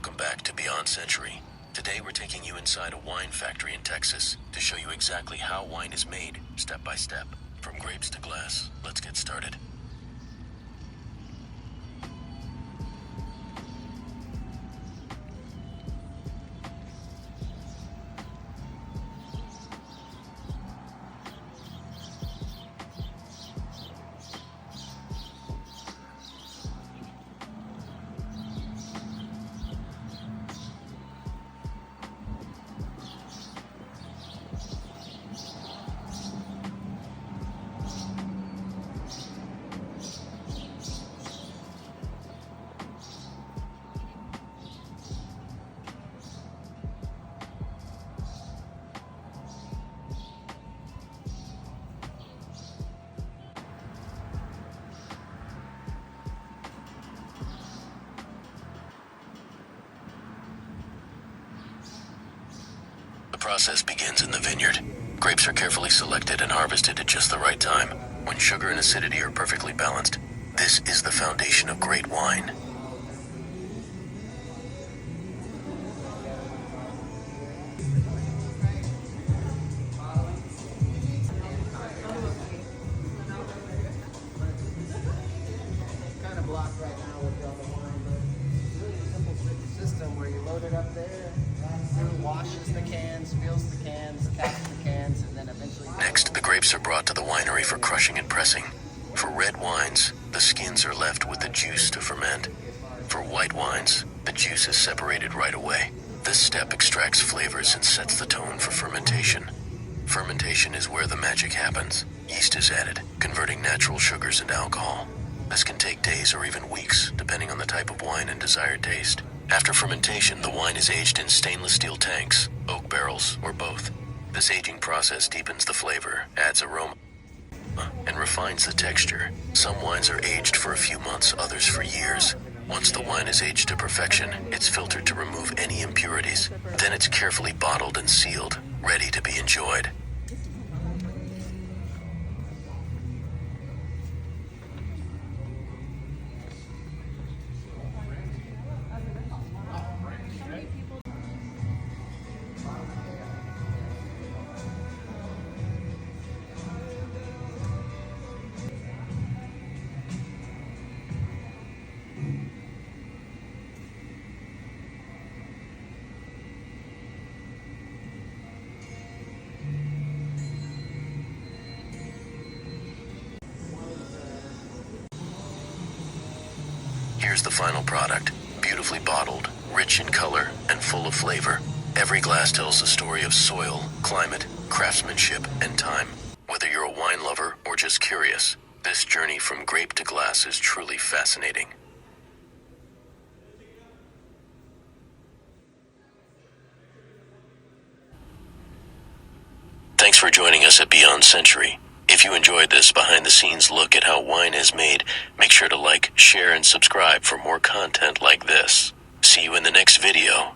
Welcome back to Beyond Century. Today we're taking you inside a wine factory in Texas to show you exactly how wine is made, step by step. From grapes to glass, let's get started. The process begins in the vineyard. Grapes are carefully selected and harvested at just the right time, when sugar and acidity are perfectly balanced. This is the foundation of great wine. Kind of blocked right now with all the wine, but it's really a simple system where you load it up there, washes the cans, fills the cans, caps the cans, and then eventually... Next, the grapes are brought to the winery for crushing and pressing. For red wines, the skins are left with the juice to ferment. For white wines, the juice is separated right away. This step extracts flavors and sets the tone for fermentation. Fermentation is where the magic happens. Yeast is added, converting natural sugars into alcohol. This can take days or even weeks, depending on the type of wine and desired taste. After fermentation, the wine is aged in stainless steel tanks, oak barrels, or both. This aging process deepens the flavor, adds aroma, and refines the texture. Some wines are aged for a few months, others for years. Once the wine is aged to perfection, it's filtered to remove any impurities. Then it's carefully bottled and sealed, ready to be enjoyed. Here's the final product, beautifully bottled, rich in color, and full of flavor. Every glass tells a story of soil, climate, craftsmanship, and time. Whether you're a wine lover or just curious, this journey from grape to glass is truly fascinating. Thanks for joining us at Beyond Century. If you enjoyed this behind-the-scenes look at how wine is made, make sure to like, share, and subscribe for more content like this. See you in the next video.